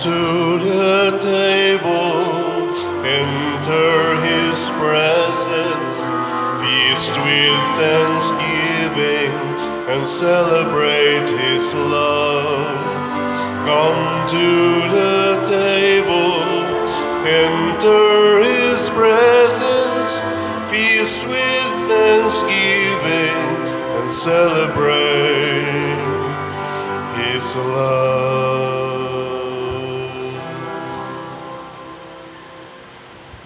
to the table, enter his presence, feast with thanksgiving, and celebrate his love. Come to the table, enter his presence, feast with thanksgiving, and celebrate his love.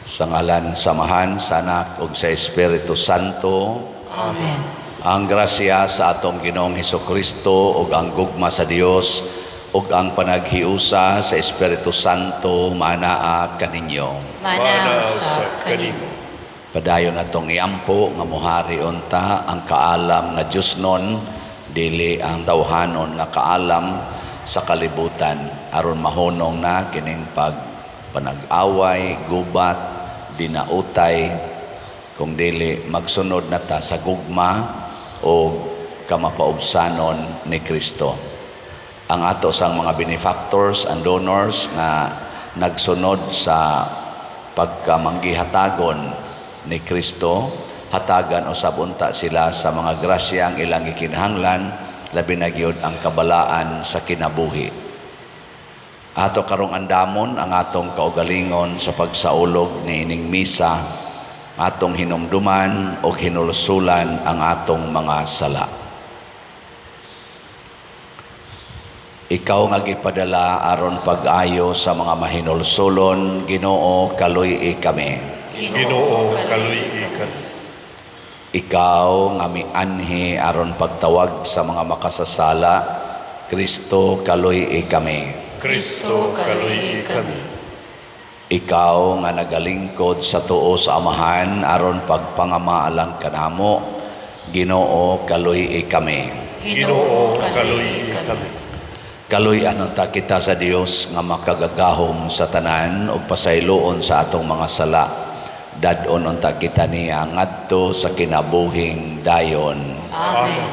Sa ngalan, samahan, sa Anak, ug sa Espiritu Santo. Amen. Ang grasya sa atong Ginoong Hesukristo ug ang gugma sa Dios ug ang panaghiusa sa Espiritu Santo manaa kaninyo. Manaw sa kanimo. Padayon atong iampo nga mohari unta ang kaalam nga Dios nun, dili ang tawhanon nga kaalam sa kalibutan, aron mahunong na kining panag-away, gubat, dinautay, kung dili magsunod na ta sa gugma o kamapaubsanon ni Kristo. Ang ato sang mga benefactors and donors nga nagsunod sa pagkamanggihatagon ni Kristo, hatagan usab unta sila sa mga grasya ang ilang ikinahanglan, labi na gyud ang kabalaan sa kinabuhi. Ato karong andamon ang atong kaugalingon sa pagsaulog ni ining misa, atong hinumduman o hinulusulan ang atong mga sala. Ikaw nga gipadala aron pag-ayo sa mga mahinulsulon, Ginoo, kaluy kami. Ginoo, kaluy kami. Ikaw nga mianhi aron pagtawag sa mga makasasala, Kristo, kaluy kami. Kristo, kaluy kami. Ikaw nga nagalingkod sa tuo sa Amahan aron pagpangamaalang kanamo, Ginoo, kaluy kami. Ginoo, kaluy kami. Kaluy ta kita sa Dios nga makagagahom sa tanan ug pasayloon sa atong mga sala. Dadon unta kita niya ngadto sa kinabuhing dayon. Amen.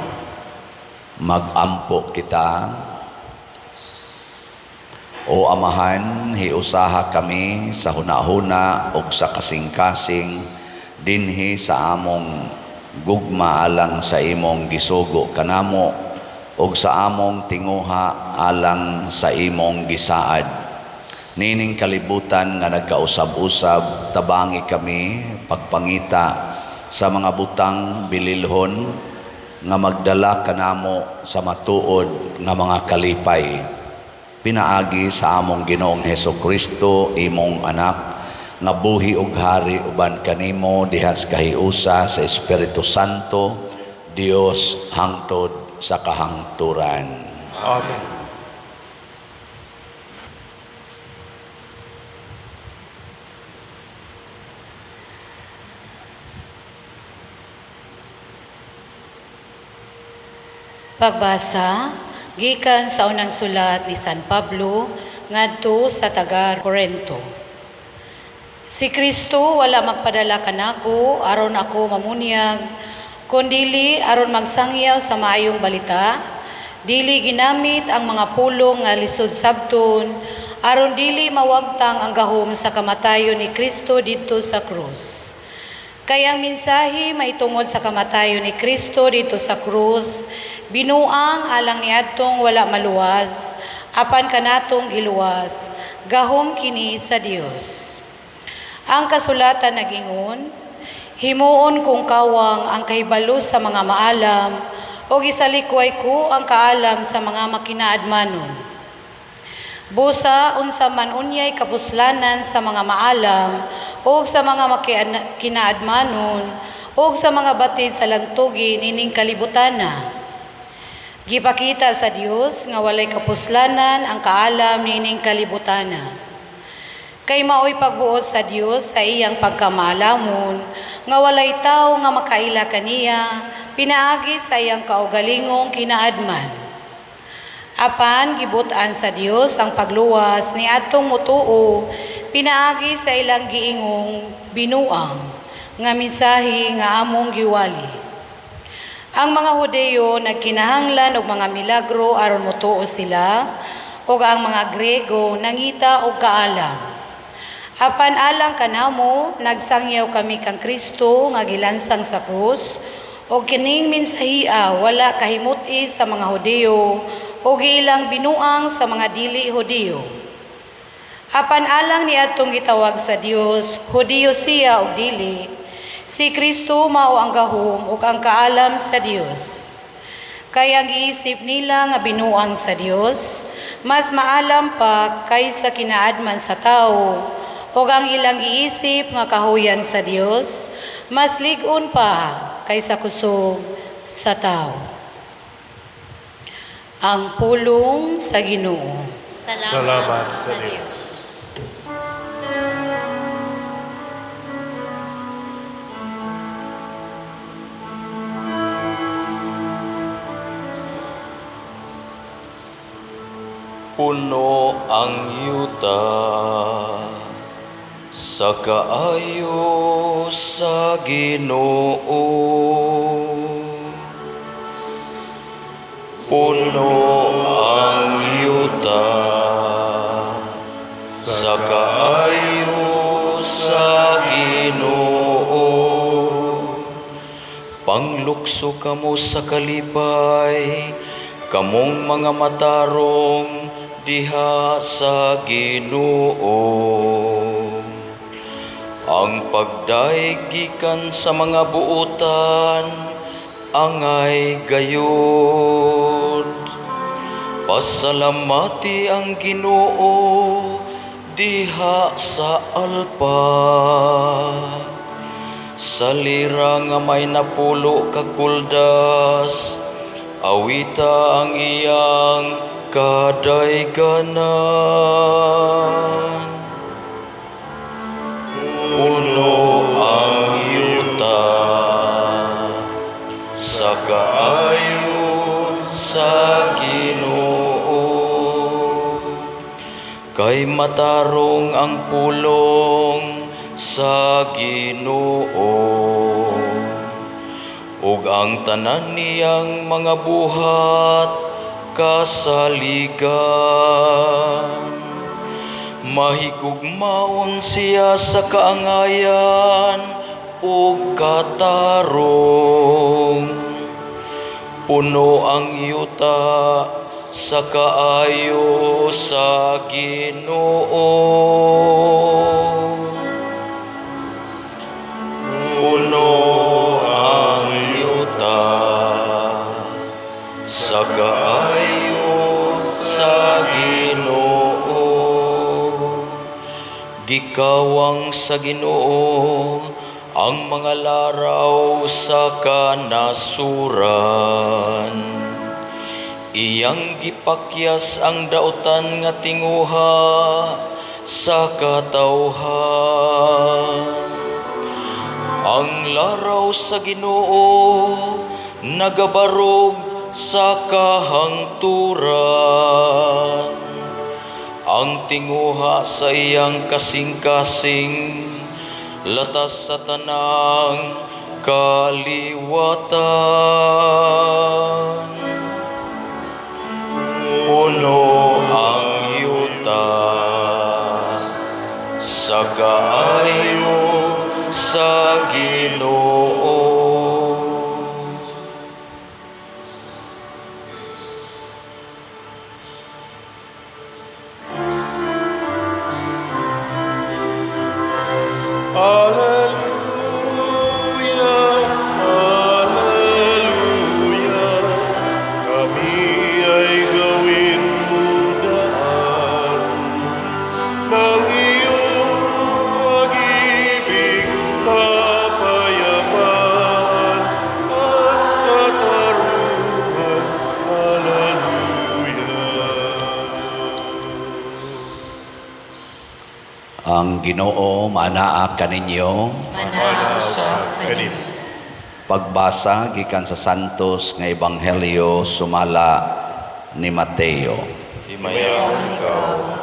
Magampo kita. O Amahan, hiusaha kami sa hunahuna ug sa kasing-kasing dinhi sa among gugma alang sa imong gisugo kanamo ug sa among tinguha alang sa imong gisaad. Nining kalibutan nga nagkausab-usab, tabangi kami pagpangita sa mga butang bililhon nga magdala kanamo sa matuod nga mga kalipay. Pinaagi sa among Ginoong Hesukristo, imong anak, nga buhi ug hari uban kanimo dihas kahiusa sa Espiritu Santo, Dios hangtod sa kahangturan. Amen. Pagbasa gikan sa unang sulat ni San Pablo ngadto sa taga Corinto. Si Kristo wala magpadala kanako aron ako mamunyag, kundili aron magsangyaw sa maayong balita, dili ginamit ang mga pulong nga lisod sabton, aron dili mawagtang ang gahom sa kamatayon ni Kristo dito sa krus. Kaya ang mensahe maitungod sa kamatayon ni Kristo dito sa krus, binuang alang niadtong wala maluwas, apan kanatong giluwas, gahom kini sa Dios. Ang kasulatan nagingon, himuon kong kawang ang kahibalo sa mga maalam, o gisalikway ko ang kaalam sa mga makinaadmanon. Busa unsa man unyay kapuslanan sa mga maalam, o sa mga makinaadmanon, o sa mga batid sa lantugi nining kalibutana. Gipakita sa Dios nga walay kapuslanan ang kaalam nining kalibutana. Kay maoy pagbuot sa Dios sa iyang pagkamalamon, nga walay tao nga makaila kaniya, pinaagi sa iyang kaugalingong kinaadman. Apan gibutan sa Dios ang pagluwas ni atong mutuo, pinaagi sa ilang giingong binuang, nga misahi nga among giwali. Ang mga Hudeyo nagkinahanglan og mga milagro aron mutuo sila, ug ang mga Grego nangita og kaalam. Apan alang kanamo, nagsangyaw kami kang Kristo nga gilansang sa krus, o kining mensahia wala kahimuti sa mga Hudiyo, o ilang binuang sa mga dili Hudiyo. Apan alang ni atong gitawag sa Dios, Hudiyo siya o dili, si Kristo mao ang gahom ug ang kaalam sa Dios. Kaya ang giisip nila nga binuang sa Dios, mas maalam pa kaysa kinaadman sa tao, ug ang ilang giisip nga kahuyan sa Dios, mas lig-on pa kaysa kusog sa tao. Ang pulong sa Ginoo. Salamat sa Diyos. Puno ang yuta sa kaayo sa Ginoo. Puno ang yuta sa kaayo sa Ginoo. Panglukso kamo sa kalipay, kamong mga matarong diha sa Ginoo. Ang pagdaig gikan sa mga buutan, angay gayud. Pasalamati ang Ginoo diha sa alpa. Sa lira nga may napulo ka kuldas, awita ang iyang kadayganan. Puno ang yuta sa kaayo sa Ginoo. Kay matarong ang pulong sa Ginoo, ug ang tanan niyang mga buhat kasaligan. Mahigugmaon siya sa kaangayan ug katarong. Puno ang yuta sa kaayo sa Ginoo. Puno ang yuta sa kaayo sa Ginoo. Gikawang sa Ginoo ang mga laraw sa kanasuran. Iyang gipakyas ang dautan nga tinguha sa katawhan. Ang laraw sa Ginoo nagabarog sa kahangturan. Ang tinguha sa iyang kasing-kasing, latas sa tanang kaliwatan. Puno ang yuta sa kaayo sa Ginoo. Hallelujah, hallelujah. Kami ay gawin mong daan ng iyong pag-ibig, kapayapaan at katarungan. Hallelujah. Ang Ginoo manaa kaninyo. Manaog sa Kanin. Pagbasa gikan sa Santos nga Ebanghelyo sumala ni Mateo. Himayaw ikaw.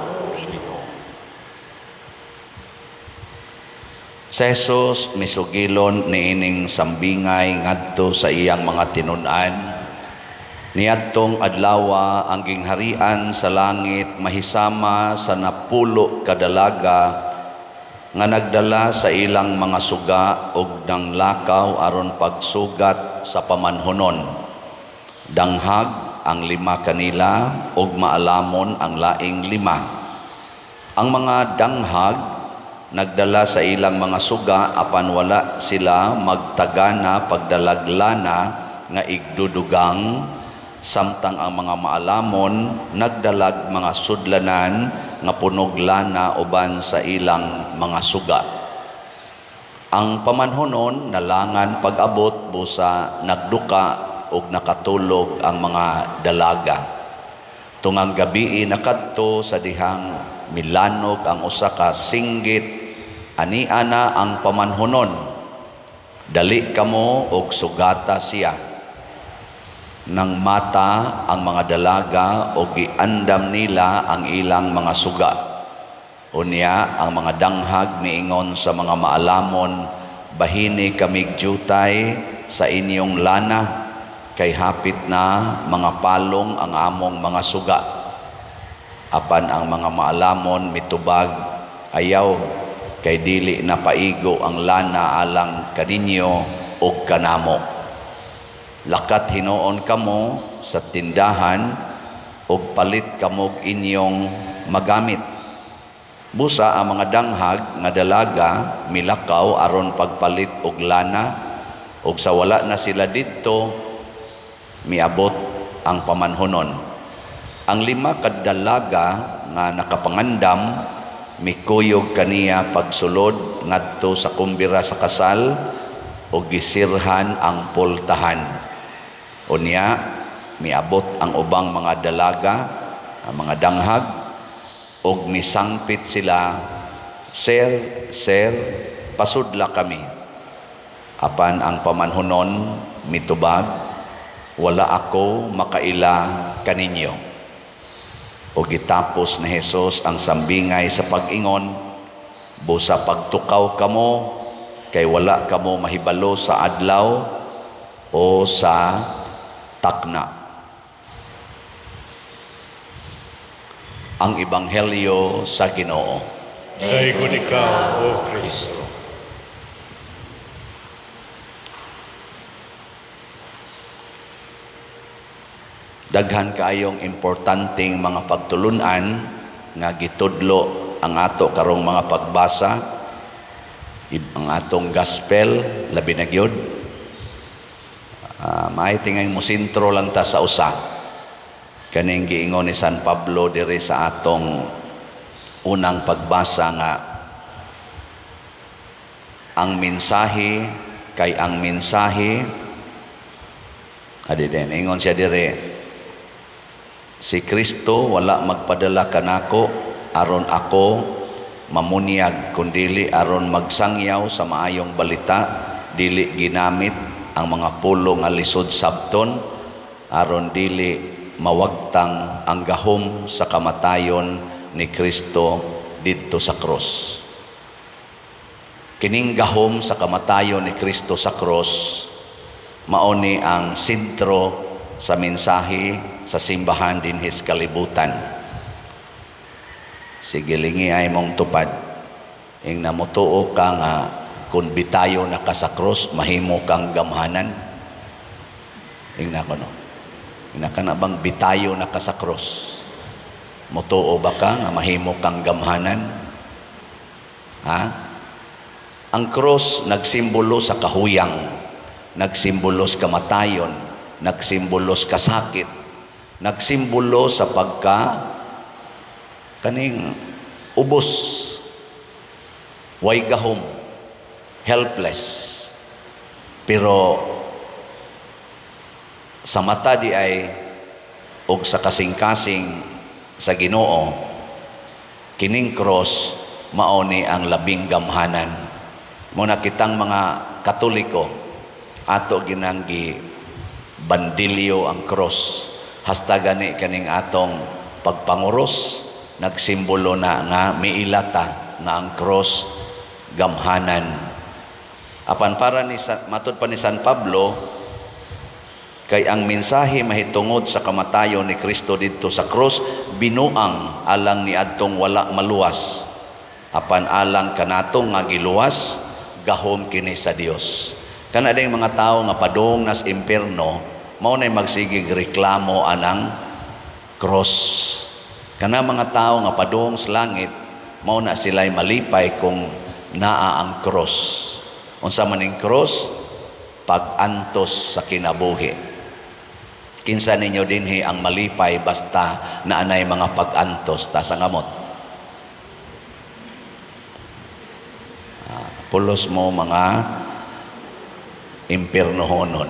Sa Jesus misugilon niining sambingay ngadto sa iyang mga tinun-an, Niadtong adlawa ang gingharian sa langit mahisama sa napulo kadalaga nga nagdala sa ilang mga suga og ng lakaw aron pagsugat sa pamanhonon. Danghag ang 5 kanila ug maalamon ang laing 5. Ang mga danghag nagdala sa ilang mga suga apan wala sila magtagana pagdalaglana nga igdudugang, samtang ang mga maalamon nagdalag mga sudlanan nga punog lana uban sa ilang mga suga. Ang pamanhonon nalangan pag-abot busa nagduka ug nakatulog ang mga dalaga. Tungang gabi nakadto sa dihang milanog ang usa ka singgit, aniana ang pamanhonon, dali kamo og sugata siya. Nang mata ang mga dalaga o giandam nila ang ilang mga suga. Unya ang mga danghag miingon sa mga maalamon, bahini kamig jutay sa inyong lana, kay hapit na mga palong ang among mga suga. Apan ang mga maalamon mitubag, ayaw, kay dili na paigo ang lana alang kaninyo og kanamo. Lakat hinuon kamo sa tindahan ug palit kamog inyong magamit. Busa ang mga danghag nga dalaga milakaw aron pagpalit og lana, ug sa wala na sila didto miabot ang pamanhonon. Ang 5 kadalaga nga nakapangandam mikuyog kaniya pagsulod ngadto sa kumbira sa kasal ug gisirhan ang pultahan. Unya miabot ang ubang mga dalaga, ang mga danghag, ug misangpit sila, Sir, Sir, pasudla kami. Apan ang pamanhonon mitubag, wala ako makaila kaninyo. O gitapos ni Jesus ang sambingay sa pag-ingon, busa pagtukaw kamo, kay wala kamo mahibalo sa adlaw o sa takna. Ang Ebanghelyo sa Ginoo. Dayon ikaw, O Kristo. Daghan kaayong importanteng mga pagtulunan nga gitudlo ang ato karong mga pagbasa, ang atong gospel, labi na gyud. May tingay mo sintro lang ta sa usa. Kaning giingon ni San Pablo diri sa atong unang pagbasa nga ang mensahe kay ang mensahe adiden ingon siya diri, si Kristo wala magpadala kanako aron ako mamunyag kundili aron magsangyaw sa maayong balita, dili ginamit ang mga pulo nga lisod sabton aron dili mawagtang ang gahom sa kamatayon ni Kristo didto sa krus. Kining gahom sa kamatayon ni Kristo sa krus mao ni ang sentro sa mensahe sa simbahan dinhi sa kalibutan. Sige lingi ay mong tupad ing namutuo ka nga kung bitayo na ka sa krus, mahimo kang gamhanan. Ingna ko no. Ingna ka na bang bitayo na ka sa krus? Mutuo ba ka nga mahimo kang gamhanan? Ha? Ang krus nagsimbolo sa kahuyang, nagsimbolo sa kamatayon, nagsimbolo sa kasakit, nagsimbolo sa pagka kaning ubos, way gahom, helpless. Pero sa mata di ay og sa kasing-kasing sa Ginoo, kining cross mao ni ang labing gamhanan. Muna kitang mga Katoliko ato ginanggi bandilyo ang cross, hasta gani kaning atong pagpanguros nagsimbolo na nga miilata nga ang cross gamhanan. Apan para ni matud pa ni San Pablo Kay ang mensahe mahitungod sa kamatayon ni Kristo didto sa krus binuang alang ni adtong wala maluwas. Apan alang kanatong nga giluwas gahom kini sa Dios. Kana ding mga tawo nga padung nas impierno mao nay magsigig reklamo anang cross. Kana mga tawo nga padung sa langit mao na sila'y malipay kung naa ang cross. Unsa man ning cross? Pag-antos sa kinabuhi. Kinsa ninyo dinhi ang malipay basta naanay mga pag-antos ta sa ngamot. Pulos mo mga impiernohonon.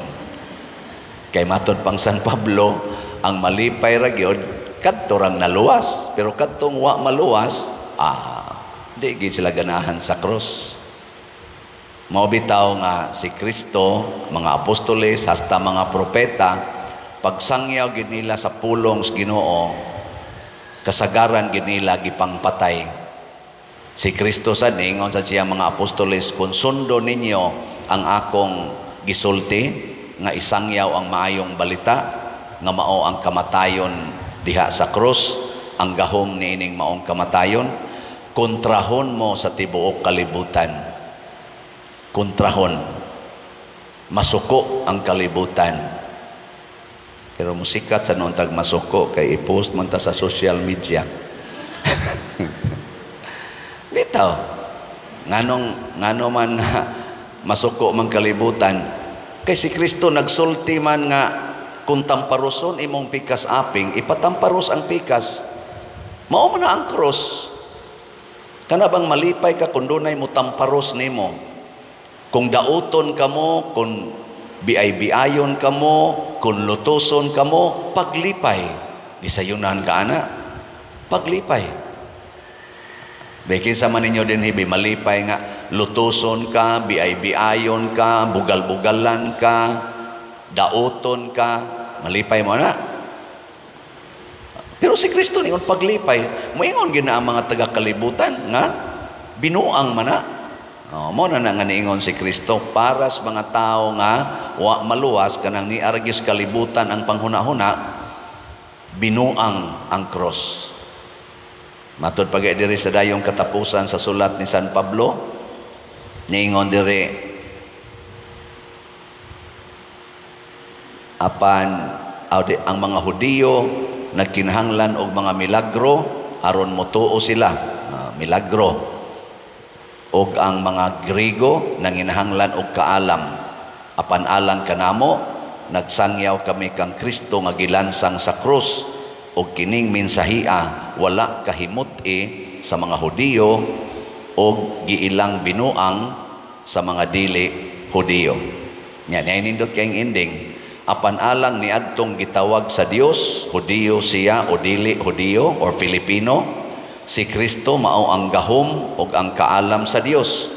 Kay matod pang San Pablo, ang malipay ra gyud kadto rang naluwas, pero kadtong wa maluwas, di gid sila ganahan sa cross. Mao bitaw nga si Kristo, mga apostoles hasta mga propeta, pagsangyaw gid nila sa pulong sa Ginoo, kasagaran gid nila gipangpatay. Si Kristo sa ningon sa siyang mga apostoles, kung sundo ninyo ang akong gisulti, nga isangyaw ang maayong balita, nga mao ang kamatayon diha sa krus, ang gahom niining maong kamatayon, kontrahon mo sa tibuok kalibutan. Kontrahon. Masuko ang kalibutan. Pero musikat sa noon tag masuko, kay i-post man ta sa social media. Bitaw, ngano man nga masuko man kalibutan, kay si Kristo nagsulti man nga kung tamparuson imong pikas aping, ipatamparos ang pikas. Mao man na ang cross. Kana bang malipay ka kung dunay mo tamparos nimo? Kung dauton kamo, kung biay-biayon kamo, kung lutuson kamo, paglipay. Disayunan ka ana, paglipay. Bekin sa man ninyo din hibi malipay nga lutuson ka, biay-biayon ka, bugal-bugalan ka, dauton ka, malipay mo na. Pero si Kristo niyon paglipay, moingon gina ang mga taga-kalibutan nga binuang man na. Mo na nga niingon si Kristo para sa mga tao nga wa maluwas kanang ni argis kalibutan ang panghuna-huna, binuang ang cross. Matod pagay diri sa dayong katapusan sa sulat ni San Pablo, niingon diri, apan ang mga Hudiyo nagkinahanglan og mga milagro aron motuo sila, milagro. Og ang mga Griego nanginahanglan og kaalam. Apan alang kanamo nagsangyaw kami kang Kristo nga gilansang sa krus, og kining mensahia wala kahimut-i sa mga Hudiyo og giilang binuang sa mga dili Hudiyo. Yan ay nindot kayong ending. Apan alang ni adtong gitawag sa Dios, Hudiyo siya o dili Hudiyo or Filipino, si Kristo mao ang gahom ug ang kaalam sa Dios.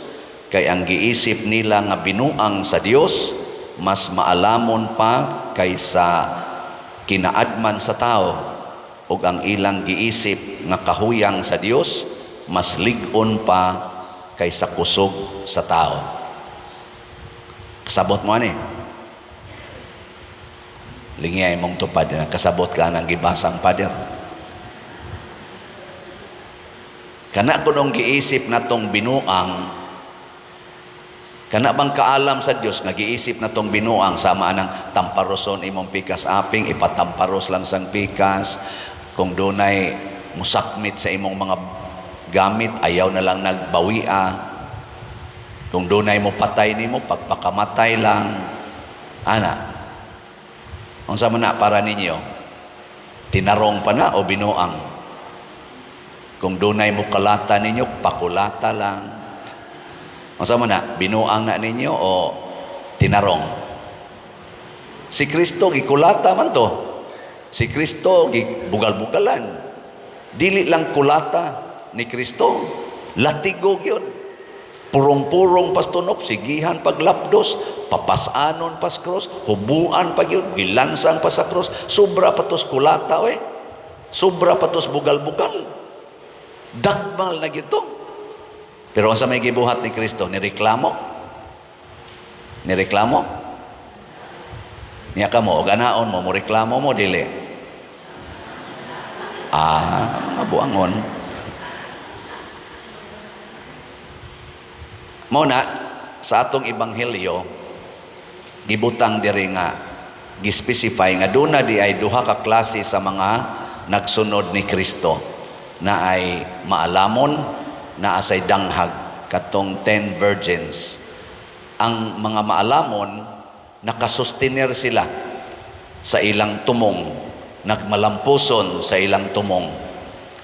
Kay ang giisip nila nga binuang sa Dios mas maalamon pa kaysa kinaadman sa tao, ug ang ilang giisip nga kahuyang sa Dios mas lig-on pa kaysa kusog sa tao. Kasabot mo ani? Lingiyay mong tupad na kasabot ka ng gibasang pader. Kana kunong giisip natong binuang, kana bang kaalam sa Dios nga giisip natong binuang sama anang tamparoson imong pikas aping, ipatamparos lang sang pikas. Kung dunay musakmit sa imong mga gamit, ayaw na lang nagbawia. Kung dunay mo patay nimo, pagpakamatay lang. Ana, unsa man na para ninyo? Tinarong pa na o binuang? Kung dunay mo kalata ninyo, pakulata lang. Unsa man na? Binuang na ninyo o tinarong? Si Kristo gikulata man to. Si Kristo bugal-bugalan. Dili lang kulata ni Kristo. Latigog yun. Purong-purong pastunop, sigihan paglapdos, papasanon pas cross, hubuan pag yun, gilansang pa sa cross, sobra patos kulata sobra patos bugal-bugal. Dakmal na gito. Pero ang sa may gibuhat ni Kristo, nireklamo. Nya ka mo, ganaon mo reklamo mo dili. Mabuangon. Mao na sa atong ebanghelyo gibutang diri nga gi-specify nga duna di ay duha ka klase sa mga nagsunod ni Kristo na ay maalamon na asay danghag katong 10 virgins. Ang mga maalamon nakasustener sila sa ilang tumong, nagmalampuson sa ilang tumong.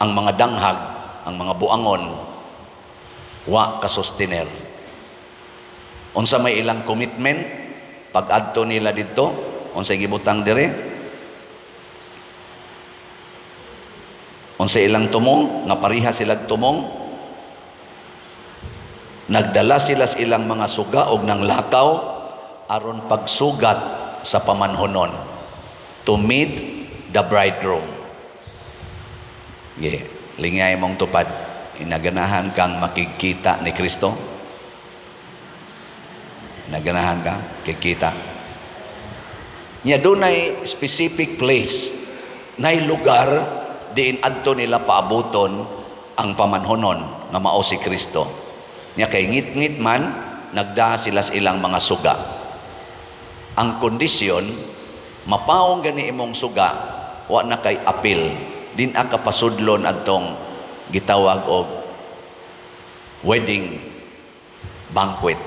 Ang mga danghag, ang mga buangon wa kasustener. Unsa may ilang commitment pag adto nila didto, unsay gibutang dire? Unsay ilang tumong nga pareha sila tumong? Nagdala sila sa ilang mga suga og nang lakaw aron pagsugat sa pamanhonon to meet the bridegroom. Lingay mong tupad, inaganahan kang makikita ni Kristo. Naganahan ka, kikita. Nya dunay specific place, nay lugar diin adto nila paabuton ang pamanhonon nga mao si Kristo. Nya kay ngit-ngit man nagda sila sa ilang mga suga. Ang kondisyon mapaong gani imong suga wa na kay apil, din ka pasudlon adtong gitawag og wedding banquet.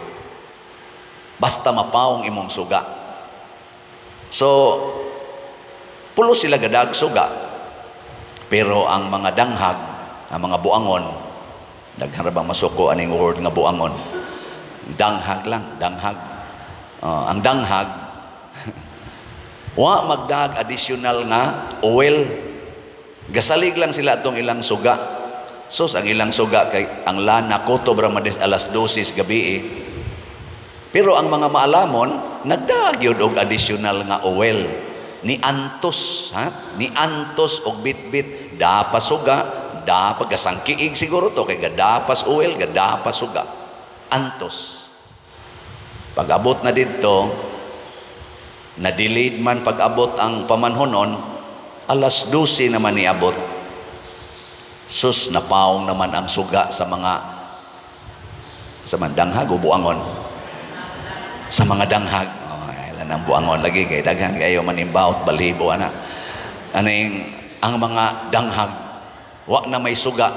Basta mapaong imong suga. So, pulo sila gadag suga. Pero ang mga danghag, ang mga buangon, dagharabang masuko aning word nga buangon. Danghag lang, danghag. Ang danghag, wa magdag additional nga oil. Gasalig lang sila atong ilang suga. Sus, ang ilang suga kay ang lana kutob ra madis alas 12 gabi Pero ang mga maalamon, nagdaag yun og additional nga oil. Ni antos, Ni antos og bitbit, dapas suga, dapat kasangkiig siguro to, kay gadapas oil, gadapas suga. Antos. Pag-abot na dito, na-delayed man pag-abot ang pamanhonon, alas 12 naman niabot. Sus, napaong naman ang suga sa mga danghag o buangon. Sa mga danghag, ilan ang buangon lagi kay daghan kayo manimbaot balibo ana. Aning ang mga danghag wa na may suga.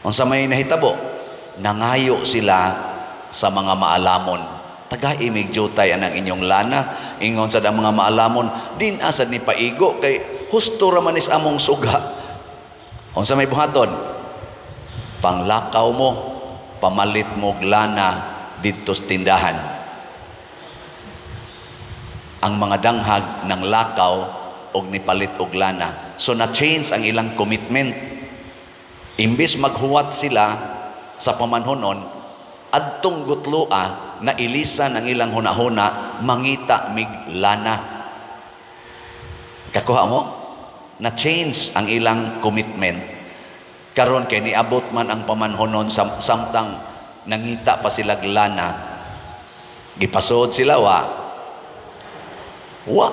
Unsa may nahitabo? Nangayo sila sa mga maalamon. Taga-imig jutay anang inyong lana, ingon sa mga maalamon, din asad ni paigo kay husto ra man is among suga. Unsa may buhaton? Panglakaw mo, pamalit mo lana dito sa tindahan. Ang mga danghag ng lakaw og nipalit og lana. So na-change ang ilang commitment. Imbis maghuwat sila sa pamanhonon, adtong gutlua na ilisan ang ilang hunahuna, mangita mig lana. Kakuha mo? Na-change ang ilang commitment. Karon kay niabot man ang pamanhonon samtang nangita pa sila lana, gipasod sila wa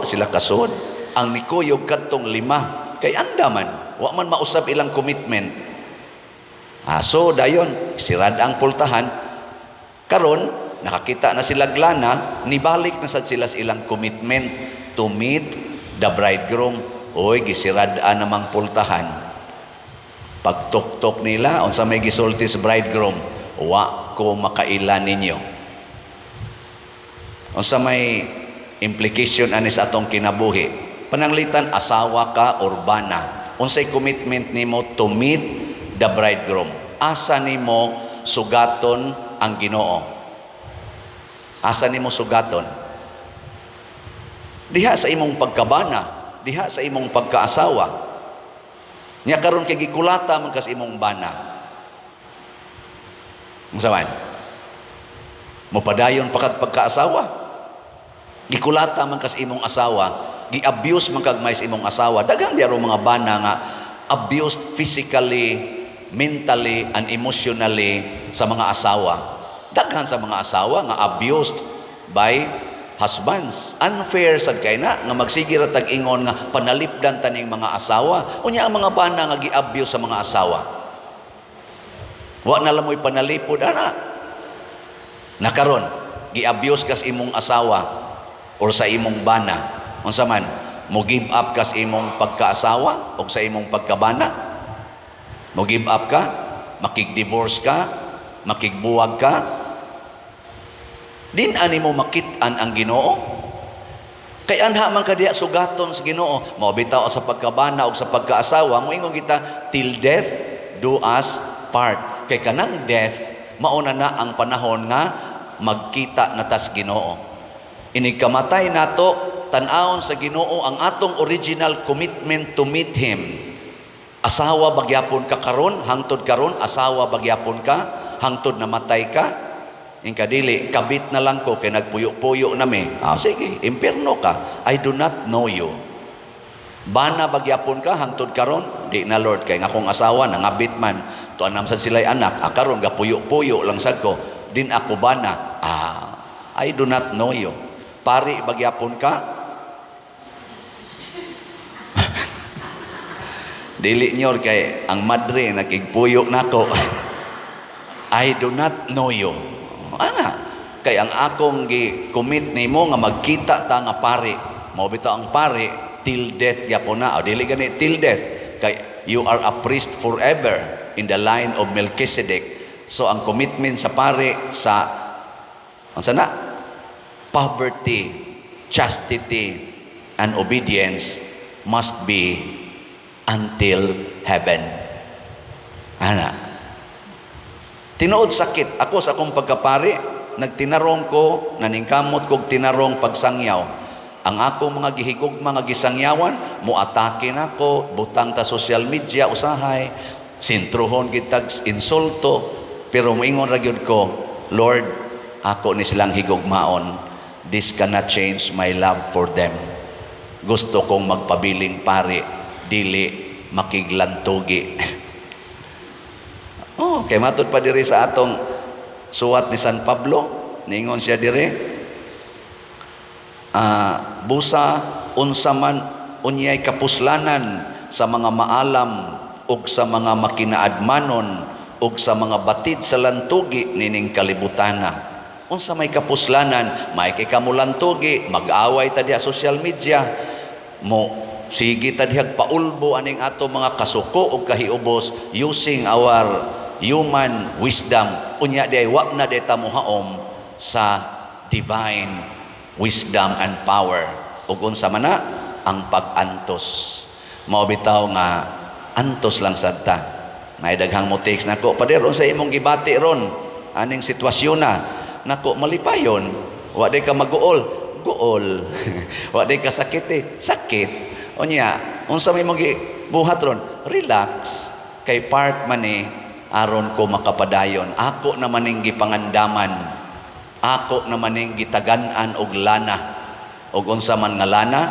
sila kasod. Ang nikuyog katong 5 kay andaman wa man mausab ilang commitment. So dayon sirad ang pultahan. Karon nakakita na sila lana, nibalik na sad sila sa ilang commitment to meet the bridegroom. Oy, gisirad-an namang pultahan. Pagtuktok nila unsa may gisulti sa bridegroom, wa ko makailan ninyo. Unsa may implication ani sa atong kinabuhi? Pananglitan, asawa ka or bana. Unsay commitment nimo to meet the bridegroom? Asa nimo sugaton ang Ginoo? Asa nimo sugaton? Diha sa imong pagkabana, diha sa imong pagkaasawa. Nya karon kay gikulata man kas imong bana. Masaman, mupadayon pagkaasawa. Gikulata man kas imong asawa, gi-abuse man kag mais imong asawa. Daghang biyaro mga bana nga abused physically, mentally, and emotionally sa mga asawa. Daghan sa mga asawa nga abused by husbands, unfair sad kay na nga magsige ra tag ingon nga panalipdan taning mga asawa. Unya ang mga bana nga gi-abuse sa mga asawa. Wa na lamoy panalipod ana. Nakaron, gi-abuse kas imong asawa or sa imong bana. Unsa man, mo give up kas imong pagkaasawa o sa imong pagkabana? Mo give up ka? Makig-divorce ka? Makigbuwag ka? Din ani mo makit-an ang Ginoo? Kay anha man ka diya sugaton sa Ginoo, mao bitaw sa pagkabana o sa pagkaasawa, mo ingon kita till death do us part. Kay kanang death mauna na ang panahon nga magkita na tas Ginoo. Inig kamatay nato tan-awon sa Ginoo ang atong original commitment to meet Him. Asawa bagyapon ka karon, hangtod karon asawa bagyapon ka, hangtod namatay ka. Yung kadili, kabit na lang ko, kaya nagpuyo-puyo na mi. Sige, impierno ka. I do not know you. Bana bagyapon ka, hangtod karon, di na Lord, kaya nga akong asawa, nangabit man, tuanam sa sila'y anak, karon, gapuyo-puyo lang sad ko, din ako bana. I do not know you. Pari bagyapon ka, dili nyor kay ang madre, nakigpuyo na ko. I do not know you. Ana, kay ang akong gi-commit nimo nga magkita ta nga pari. Mao bitaw ang pari till death gyapon na. O dili gani till death. Kay you are a priest forever in the line of Melchizedek. So ang commitment sa pari sa unsa na? Poverty, chastity, and obedience must be until heaven. Ana. Tinuod sakit. Ako sa akong pagkapari, nagtinarong ko, naningkamot kog tinarong pagsangyaw. Ang akong mga gihigog, mga gisangyawan, muatake na ko, butang ta social media, usahay, sintruhon kitag insulto, pero moingon ra gyud ko, Lord, ako ni silang higugmaon, this cannot change my love for them. Gusto kong magpabiling pari, dili makiglantugi. Kay matod pa diri sa atong suwat ni San Pablo, ningon siya diri, busa unsa man unyay kapuslanan sa mga maalam ug sa mga makinaadmanon ug sa mga batid sa lantugi nining kalibutana. Unsa may kapuslanan, may kay kamulantugi, mag-away ta diha social media, mo sige ta diha paulbo aning ato mga kasuko ug kahiubos using our human wisdom. Unya day wa na day ta mohaom sa divine wisdom and power. Ug unsa man na ang pag-antos. Mao bitaw nga antos lang sad ta. May daghang mo text nako, pader unsa imong gibati ron aning sitwasyon na nako malipayon, wa day ka maguol, guol. Wa day ka sakit, sakit. Unya unsa may imong gibuhat ron, relax. Kay part man aron ko makapadayon. Ako naman ning gipangandaman. Ako naman ning gitagan-an og lana. Og unsa man nga lana,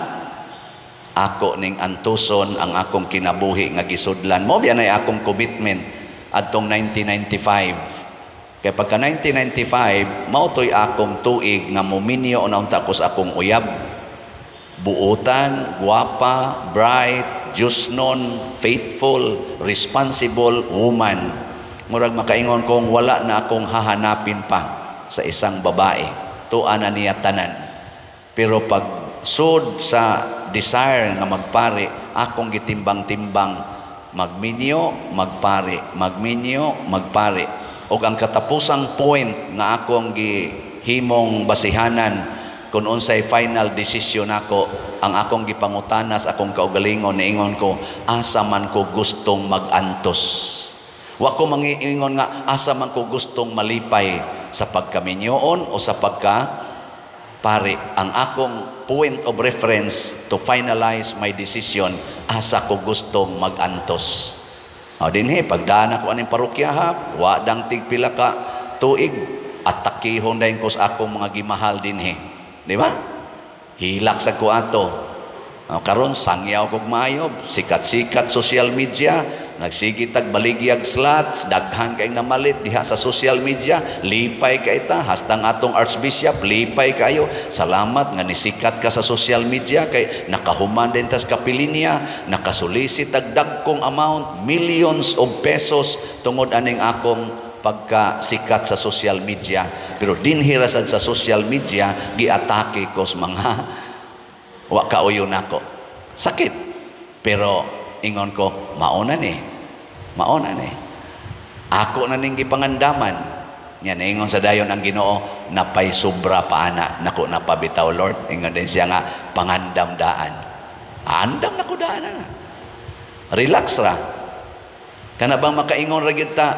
ako ning antuson ang akong kinabuhi nga gisudlan. Mo biya nay akong commitment adtong 1995. Kay pagka 1995, mao toy akong tuig nga mominyo unta ko sa akong uyab. Buotan, guwapa, bright, jusnon, faithful, responsible woman. Murag makaingon kong wala na akong hahanapin pa sa isang babae. Tuana niya tanan. Pero pag sud sa desire nga magpari, akong gitimbang-timbang, magminyo, magpari, magminyo, magpari. O ang katapusang point nga akong gihimong basihanan kung unsay final decision ako, ang akong gipangutanas, akong kaugalingon, niingon ko, asa man ko gustong mag-antos. Wa ko mangiingon nga asa man ko gustong malipay sa pagkaminyoon o sa pagka-pari. Ang akong point of reference to finalize my decision, asa ko gustong mag-antos. O dinhi, pagdaan ako aning parokya ha, wa dang tigpila ka tuig, at takihon dahin ko sa akong mga gimahal dinhi. Di ba? Hilak sa ko ato. Karon sangyaw kog maayo, sikat-sikat social media, nagsigitag baligyag slots, daghan kay namalit diha sa social media, lipay ka ita, hastang atong Archbishop, lipay kayo. Salamat nga nisikat ka sa social media, kay nakahuman din tas kapilinya, nakasulisit og dagkong amount, millions of pesos tungod aning akong pagkasikat sa social media. Pero dinhirasad sa social media, giatake ko sa mga wa kauyon ako. Sakit. Pero ingon ko, mauna ni. Ako na ning gipangandaman. Yan, ingon sa dayon ang Ginoo, napay sobra pa ana, nako napabitaw Lord. Ingon din siya nga, pangandam-daan. Andam na ko daan na. Relax ra. Kana bang makaingon ra gyud ta,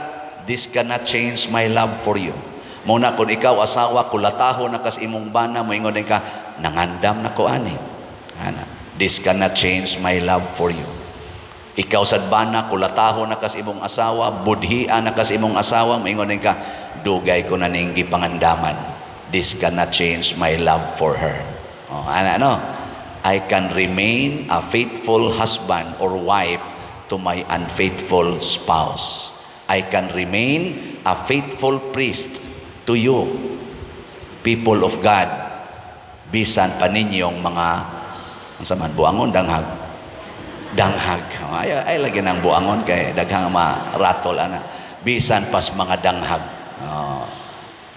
this cannot change my love for you. Muna kung ikaw asawa, kulataho na kas imong bana, moingon din ka, nangandam na ko ani. Ana, this cannot change my love for you. Ikaw sad bana, kulataho na kas imong asawa, budhian na kas imong asawa, moingon din ka, dugay ko na ning gipangandaman. This cannot change my love for her. Oh, ano? I can remain a faithful husband or wife to my unfaithful spouse. I can remain a faithful priest to you, people of God, bisan pa ninyong mga buangon, danghag. Ay lagi ng buangon kay daghang ma-ratol ana. Bisan pas mga danghag.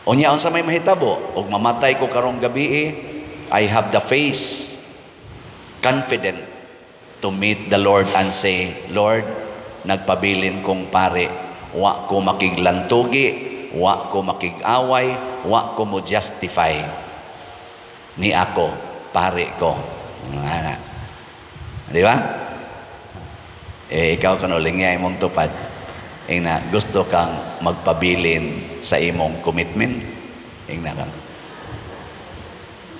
Unya unsa may mahitabo ug mamatay ko karong gabi, I have the faith, confident to meet the Lord and say, Lord, nagpabilin kong pare, wa ko makiglantugi, wa ko makig-away, wa ko mo justify ni ako, pare ko. Di ba? Ikaw kanuling nga imong tupad. Ina, gusto kang magpabilin sa imong commitment. Ina ka.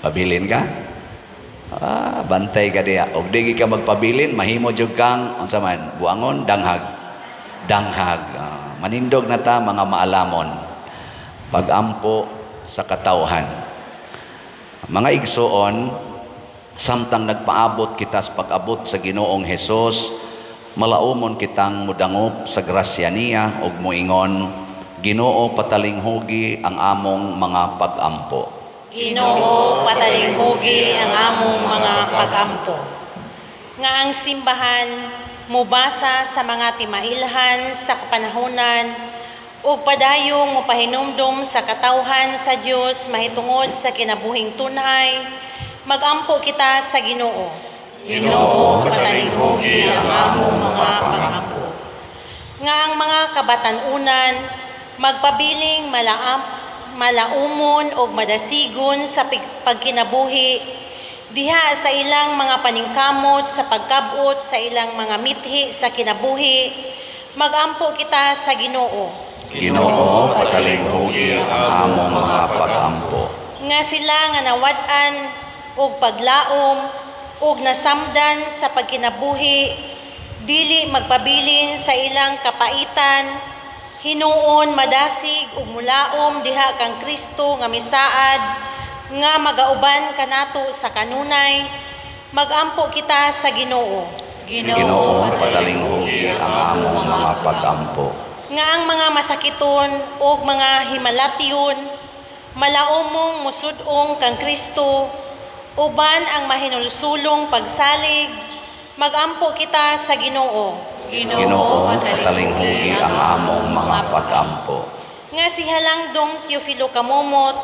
Pabilin ka? Bantay ka diya. Og di ka magpabilin, mahimo jud kang unsa man, buangon, danghag. Manindog na ta mga maalamon. Pagampo sa katawhan. Mga igsoon, samtang nagpaabot kita sa pag-abot sa Ginoong Hesus, malaumon kitang mudangop sa grasya niya ug moingon, Ginoo patalinghugi ang among mga pag-ampo. Ginoo patalinghugi ang among mga pag-ampo. Nga ang simbahan mubasa sa mga timailhan sa kapanahunan ug padayong mopahinumdum sa katawhan sa Dios mahitungod sa kinabuhing tunay, magampo kita sa Ginoo. Ginoo patalinghugi ang among mga pag-ampo. Nga ang mga kabatanunan magpabiling malaumon o madasigon sa pagkinabuhi diha sa ilang mga paningkamot sa pagkabot sa ilang mga mithi sa kinabuhi, magampo kita sa Ginoo. Ginoo patalinghugi ang among mga pag-ampo. Nga sila nga nawad-an og paglaom ug nasamdan sa pagkinabuhi, dili magpabilin sa ilang kapaitan, hinuon madasig ug mulaom diha kang Kristo nga misaad, nga magauban kanato sa kanunay, magampo kita sa Ginoo. Ginoo patalinghugi ang among mga pag-ampo. Nga ang mga masakiton ug mga himalatyon, malaumong musud-ong kang Kristo, uban ang mahinulsulong pagsalig, magampo kita sa Ginoo. Ginoo patalinghugi ang among mga pag-ampo. Nga si Halangdong Teofilo Kamumot,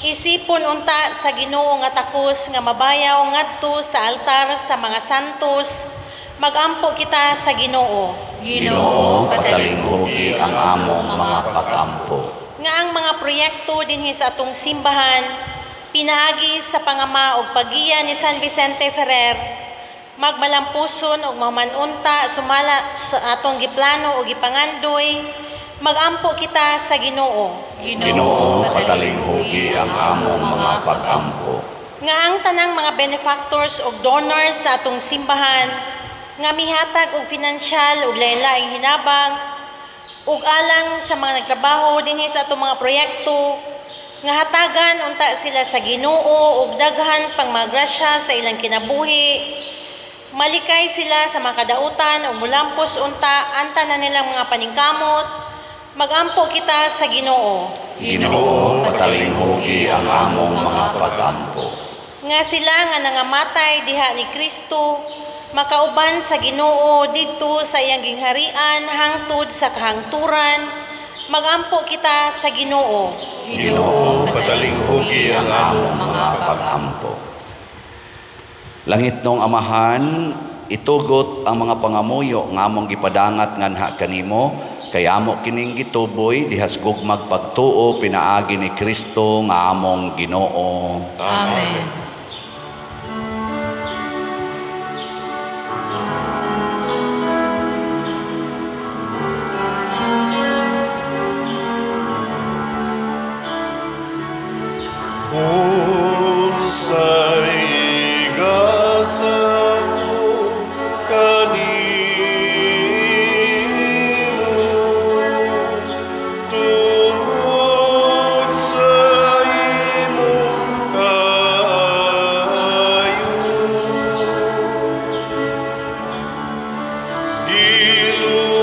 isipon unta sa Ginoo nga takos nga mabayaw ngadto sa altar sa mga santos, magampo kita sa Ginoo. Ginoo patalinghugi ang among mga pag-ampo. Nga ang mga proyekto dinhi sa atong simbahan pinaagi sa pangama ug pagiya ni San Vicente Ferrer, magmalampuson ug mamanunta sumala sa atong giplano ug gipangandoy, magampo kita sa Ginoo. Ginoo patalinghugi ang among mga pag-ampo. Nga ang tanang mga benefactors ug donors sa atong simbahan nga mihatag og pinansyal ug lain-laing hinabang ug alang sa mga nagtrabaho dinhi sa atong mga proyekto, nga hatagan unta sila sa Ginoo ug daghan pang mga grasya sa ilang kinabuhi, Malikay sila sa makadautan o mulampos unta anta na nilang mga paningkamot. Magampo kita sa Ginoo. Ginoo, patalinghugi ang among mga pag-ampo. Nga sila nga nangamatay diha ni Kristo, makauban sa Ginoo didto sa iyang gingharian hangtod sa kahangturan. Magampo kita sa Ginoo. Ginoo, patalinghugi ang among mga pag-ampo. Langit nung Amahan, itugot ang mga pangamuyo nga among gipadangat nganha kanimo, kay amo kining gituboy dihas gugmag pagtuo pinaagi ni Kristo nga among Ginoo. Amen. Unsay gasaku kanimo tungod sa imong kaayo. Giluwas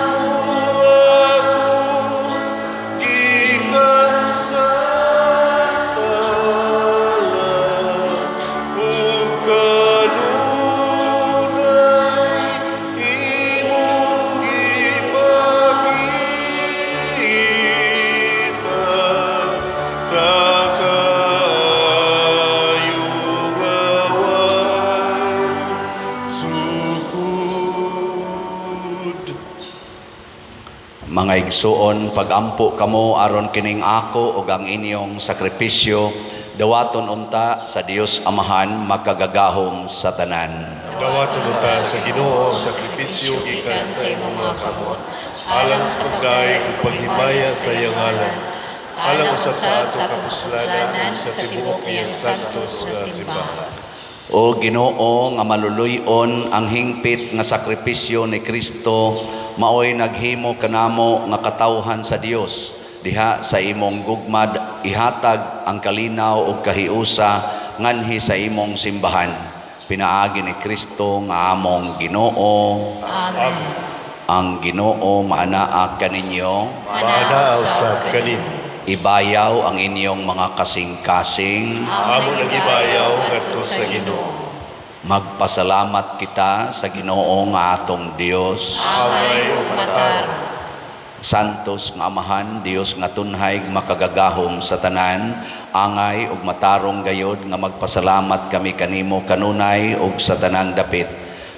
mo ako gikan sa Mga igsuon, pagampo kamo aron kining ako ug ang inyong sakripisyo, dawaton unta sa Dios Amahan makagagahom sa tanan. Dawaton unta sa Ginoo ang sakripisyo gikan sa imong mga kamot, alang sa pagdaig ug paghimaya sa iyang ngalan, alang usab sa ato kapuslanan sa tibuok niyang santos nga simbahan. O Ginoo nga maluluy-on ang hingpit nga sakripisyo ni Kristo, maoy naghimo kanamo nga katawhan sa Dios. Diha sa imong gugmad ihatag ang kalinaw ug kahiusa nganhi sa imong simbahan. Pinaagi ni Kristo nga among Ginoo. Amen. Ang Ginoo maanaa kaninyo. Maana usab kanimo. Ibayaw ang inyong mga kasing-kasing. Amo nagibayaw ngadto sa Ginoo. Magpasalamat kita sa Ginoo nga atong Dios. Angay ug matar. Santos nga Amahan, Dios nga tunhay makagagahom sa tanan, angay ug matarong gayod nga magpasalamat kami kanimo kanunay ug sa tanang dapit.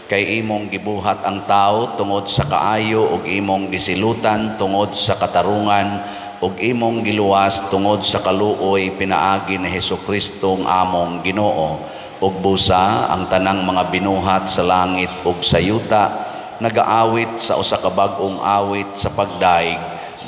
Kay imong gibuhat ang tao tungod sa kaayo ug imong gisilutan tungod sa katarungan ug imong giluwas tungod sa kaluoy pinaagi ni Hesukristo ang among Ginoo. Ug busa ang tanang mga binuhat sa langit ug sa yuta nagaawit sa usa ka bag-ong awit sa pagdaig.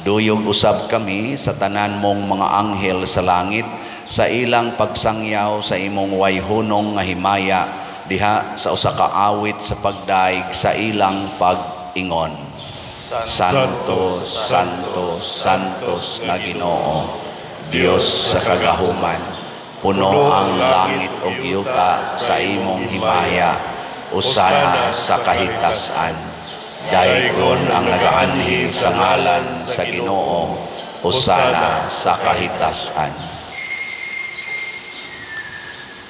Duyog usab kami sa tanan mong mga anghel sa langit sa ilang pagsangyaw sa imong wayhunong nga himaya diha sa usa ka awit sa pagdaig sa ilang pag-ingon. Santos, Santos, Santos nga Ginoo, Dios sa kagahuman, puno ang langit ug yuta sa imong himaya, usana sa kahitasan. Daygon ang nagaanhi sa ngalan sa Ginoo, usana sa kahitasan.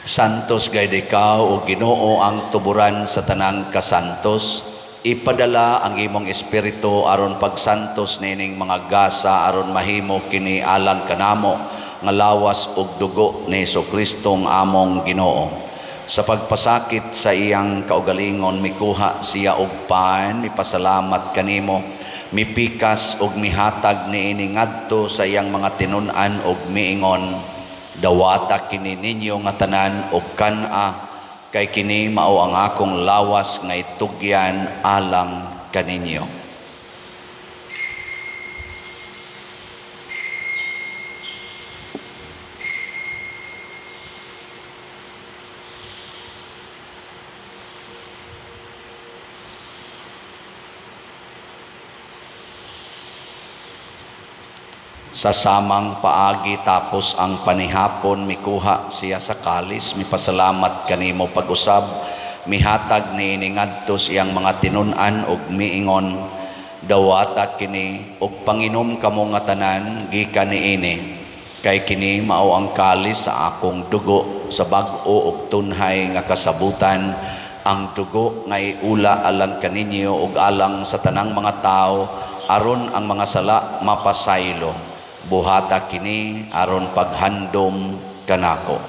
Santos gayud ikaw o Ginoo ang tuburan sa tanang kasantos. Ipadala ang imong espiritu aron pagsantos nining mga gasa aron mahimo kini alang kanamo nga lawas ug dugo ni Hesukristo ang among Ginoo. Sa pagpasakit sa iyang kaugalingon mikuha siya og pan, mipasalamat kanimo, mipikas ug mihatag niini ngadto sa iyang mga tinun-an ug miingon, dawata kini ninyo nga tanan og kan-a, kay kini mao ang akong lawas nga itugyan alang kaninyo. Sa samang paagi tapos ang panihapon, mikuha siya sa kalis, mipasalamat kanimo pag-usab, mihatag ni ngadto siyang mga tinunan ug miingon, dawata kini ug panginom kamo nga tanan gikan niini. Kay kini mao ang kalis sa akong dugo sa bag-o ug tunhay nga kasabutan, ang dugo nga iula alang kaninyo ug alang sa tanang mga tao aron ang mga sala mapasaylo. Buhata kini aron paghandom kanako.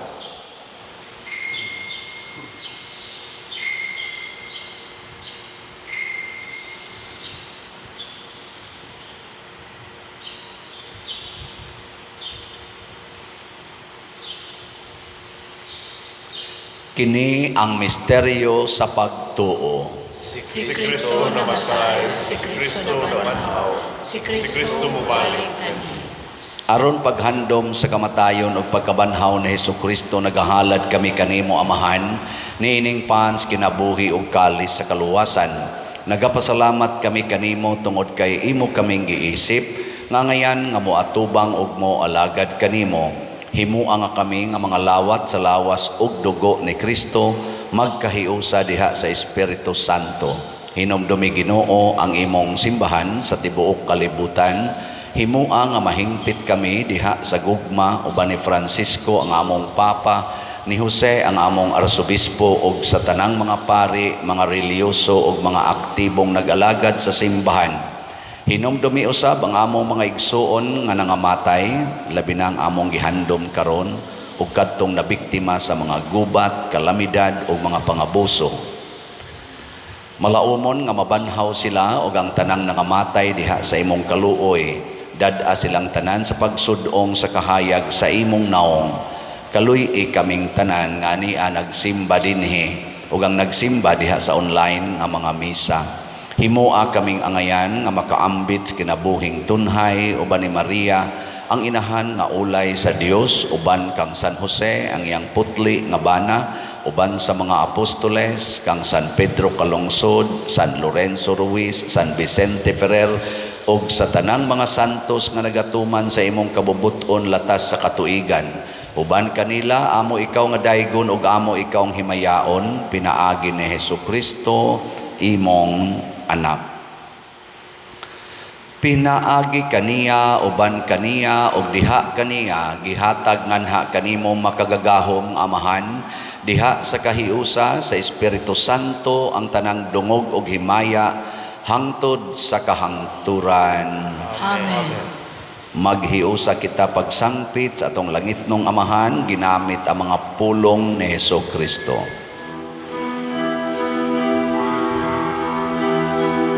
Kini ang misteryo sa pagtuo. Si Kristo namatay, si Kristo nabanhaw, si Kristo mubalik nani. Aron paghandom sa kamatayon ug pagkabanhaw ni Hesukristo, nagahalad kami kanimo Amahan, niining pans kinabuhi ug kalis sa kaluwasan. Nagapasalamat kami kanimo tungod kay imo kaming giisip, nga ngayan nga moatubang ug moalagad kanimo. Himuha nga kami nga mga lawat sa lawas ug dugo ni Kristo, magkahiusa diha sa Espiritu Santo. Hinumdumi Ginoo ang imong simbahan sa tibuok kalibutan. Himuha nga mahingpit kami diha sa gugma uban ni Francisco ang among Papa, ni Jose ang among Arsobispo ug sa tanang mga pari, mga reliyoso ug mga aktibong nag-alagad sa simbahan. Hinumdumi usab ang among mga igsuon nga nangamatay, labi na ang among gihandom karon ug kadtong nabiktima sa mga gubat, kalamidad ug mga pangabuso. Malaumon nga mabanhaw sila ug ang tanang nangamatay diha sa imong kaluoy. Dad-a silang tanan sa pagsudong sa kahayag sa imong naong. Kaluy kaming tanan nga ania nagsimba dinhi ug ang nagsimba diha sa online nga mga misa. Himuha kaming angayan nga makaambit sa kinabuhing tunhay uban ni Maria, ang inahan nga ulay sa Dios, uban kang San Jose ang iyang putli nga bana, uban sa mga apostoles kang San Pedro Calungsod, San Lorenzo Ruiz, San Vicente Ferrer ug sa tanang mga santos nga nagatuman sa imong kabubuton latas sa katuigan. Uban kanila amo ikaw nga daygon ug amo ikaw ang himayaon, pinaagi ni Hesukristo imong anak. Pinaagi kaniya uban kaniya ug diha kaniya gihatag nganha kanimo makagagahom Amahan, diha sa kahiusa sa Espiritu Santo ang tanang dungog ug himaya hangtod sa kahangturan. Amen. Maghiusa kita pagsangpit sa atong langitnong Amahan ginamit ang mga pulong ni Hesukristo.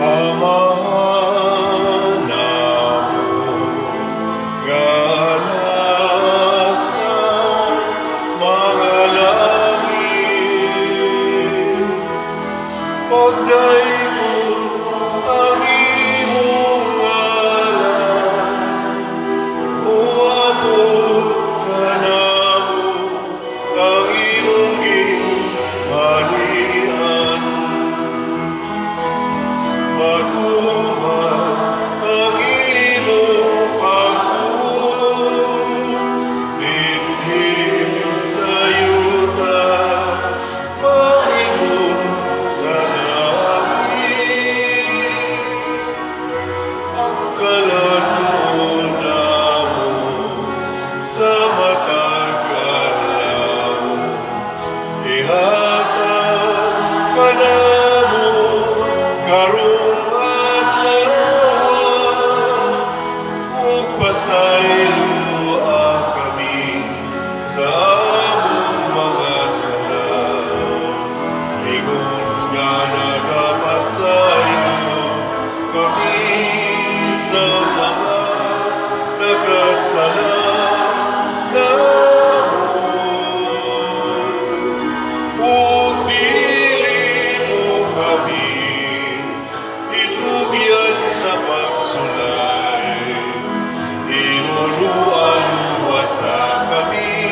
Amahan namo ganasa mga langit, pagdayon ang imong ngalan, uabot ka namo ang imong gingharian. Matuman ang imong pag-uwi, dinhi sa yuta, maingon sa langit. Ang kalanon namo sa matagalan, ihatag ka namo karong pasayloa kami sa among mga sala. Ingon nga nagapasaylo kami sa mga nagkasala namon. Ug dili mo kami itugyan sa pagsulay, inunualuwa sa kami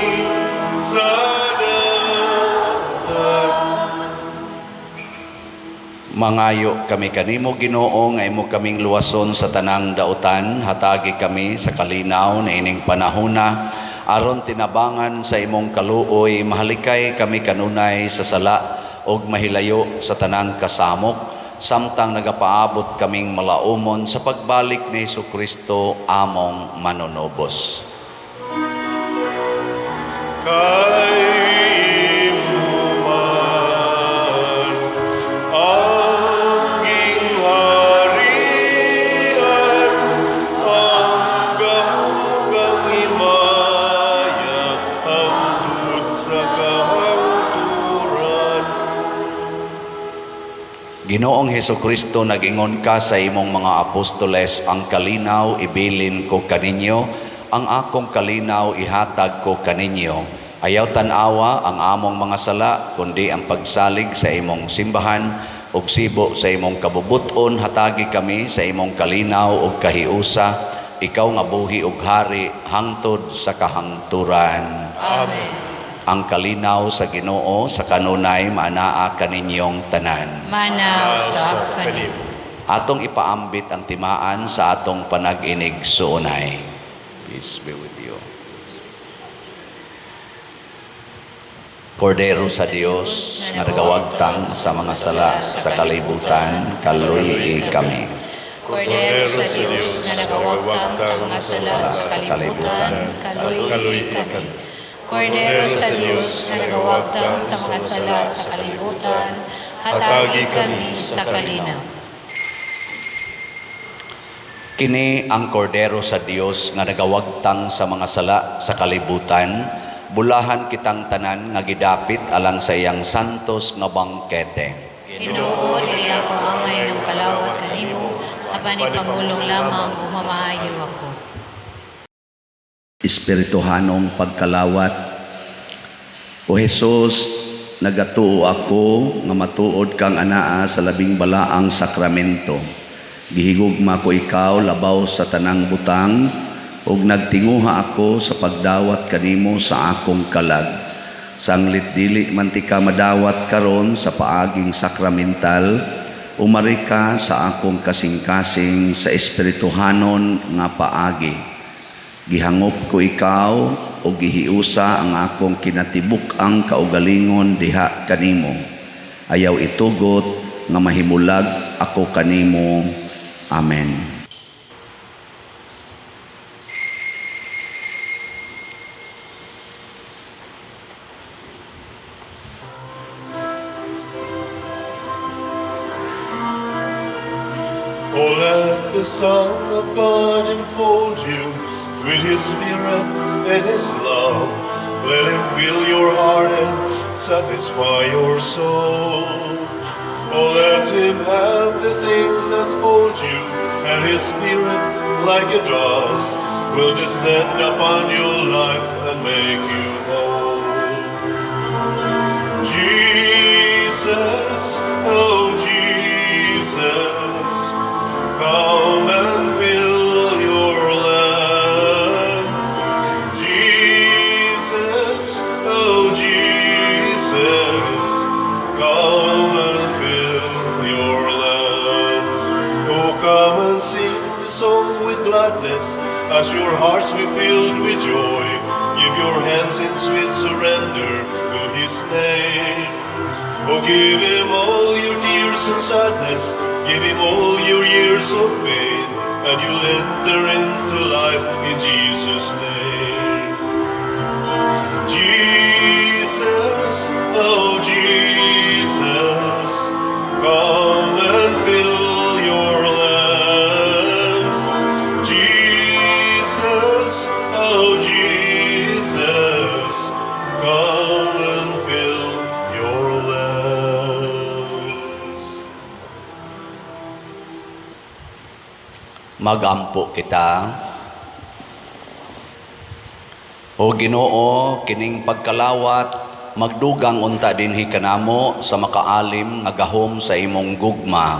Mangayo kami kanimo Ginoo nga imo kaming luwason sa tanang dautan, hatagi kami sa kalinaw na ining panahona aron tinabangan sa imong kaluoy, mahalikay kami kanunay sa sala og mahilayo sa tanang kasamok, samtang nagapaabot kaming malaumon sa pagbalik ni Jesucristo among manunobos. Kay imuman ang gingharian, ang gahugang himaya, hangtod sa kahangturan. Ginoong Jesucristo, nag-ingon ka sa imong mga apostoles, ang kalinaw ibilin ko kaninyo, ang akong kalinaw ihatag ko kaninyo. Ayaw tanawa ang among mga sala, kundi ang pagsalig sa imong simbahan, ug sibo sa imong kabubuton, hatagi kami sa imong kalinaw ug kahiusa, ikaw nga buhi ug hari, hangtod sa kahangturan. Amen. Ang kalinaw sa Ginoo sa kanunay maanaa kaninyong tanan. Manaw sa kanimo. Atong ipaambit ang timaan sa atong panag-inig suunay. Peace be with you. Kordero sa Dios nga nagawagtang sa mga sala sa kalibutan, kaluy kami. Kordero sa Diyos nga nagawagtang sa mga sala sa kalibutan, kaluy kami. Kordero sa Diyos nga nagawagtang sa mga sala sa kalibutan, hatagi kami sa kalinaw. Kini ang kordero sa Dios nga nagawagtang sa mga sala sa kalibutan, bulahan kitang tanan nga gidapit alang sa iyang santos nga bangkete. Ginoo, dili ako angay ng kalawat kanimo, apan ipamulong lamang o mamaayo ako. Espirituhanong pagkalawat. O Jesus, nagatuo ako nga matuod kang anaa sa labing balaang sakramento. Gihigugma ko ikaw labaw sa tanang butang, ug nagtinguha ako sa pagdawat kanimo sa akong kalag. Sanglit dili man ti ka madawat karon sa paaging sakramental, umari ka sa akong kasing-kasing sa espirituhanon nga paagi. Gihangop ko ikaw o gihiusa ang akong kinatibuk ang kaugalingon diha kanimo. Ayaw itugot nga mahimulag ako kanimo. Amen. Oh, let the Son of God enfold you with His Spirit and His love. Let Him fill your heart and satisfy your soul. Oh, let Him have the things that hold you, and His Spirit, like a dove, will descend upon your life and make you whole. Jesus, oh Jesus, come and fill your lamps. Jesus, oh Jesus, come and fill your lamps. Oh, come and sing the song with gladness, as your hearts be filled with joy. Give your hands in sweet surrender to His name. Oh, give Him all your tears and sadness, give Him all your years of pain, and you'll enter into life in Jesus' name. Jesus, oh Jesus, come and fill your lamps. Jesus, oh Jesus, come and fill your lamps. Magampo kita. O Ginoo, kining pagkalawat, magdugang unta dinhi kanamo sa makaalim nga gahom sa imong gugma.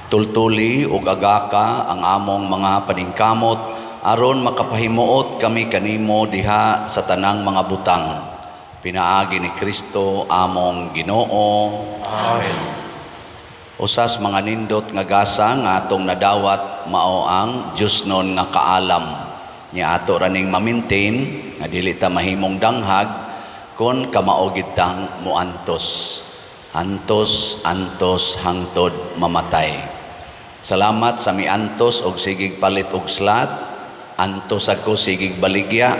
Tultuli ug agaka ang among mga paningkamot aron makapahimuot kami kanimo diha sa tanang mga butang. Pinaagi ni Kristo among Ginoo. Amen. Usas mga nindot nga gasa nga atong nadawat mao ang Dios non nga kaalam. Nya ato raning ma-maintain nga dili ta mahimong danghag kon kamao gid tang muantos. Antos hangtod mamatay. Salamat sa miantos og sigig palit og slat. Antos ako sigig baligya.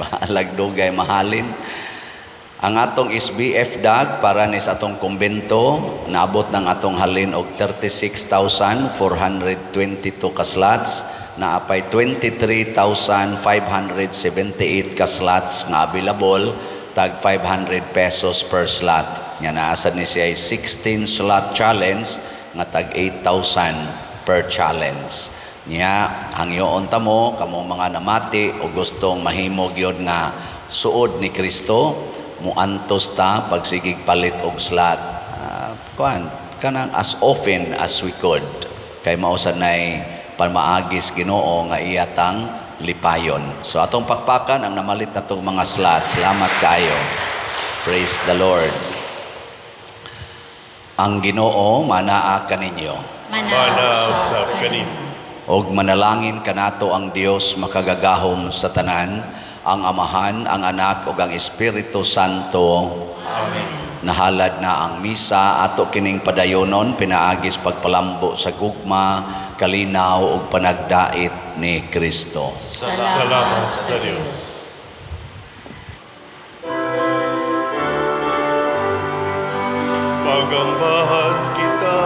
Bahalag dugay mahalin. Ang atong SBF dag para ni sa atong kumbento naabot ng atong halin og 36,422 ka slots na apay 23,578 ka slots nga available tag 500 pesos per slot. Nya naasad ni siya 16 slot challenge nga tag 8,000 per challenge. Nya hangyoon ta mo kamo mga namati o gustong mahimo gyud nga suod ni Kristo, muantos ta pagsigig palit og slot. Kanang as often as we could. Kay mausan nay pamaagis Ginoo nga iyatang lipayon. So atong pakpakan ang namalit na itong mga slots. Salamat kayo. Praise the Lord. Ang Ginoo manaa kaninyo. Manausap kanin. Og manalangin kanato ang Dios makagagahom sa tanan, ang Amahan, ang Anak ug ang Espiritu Santo. Amen. Nahalad na ang misa ato kining padayonon pinaagis pagpalambo sa gugma, kalinaw ug panagdait ni Kristo. Salamat sa Diyos. Pagambahan kita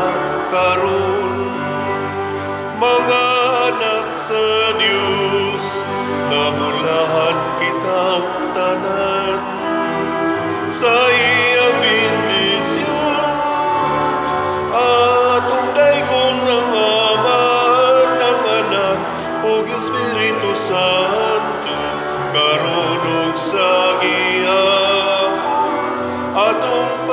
karon, mga anak sa Diyos, nabulahan kitang tanan sa iyang bendisyon. Atong daykon ng Ama, ng Anak, ug Espiritu Santo, karon ug sa gihapon, atong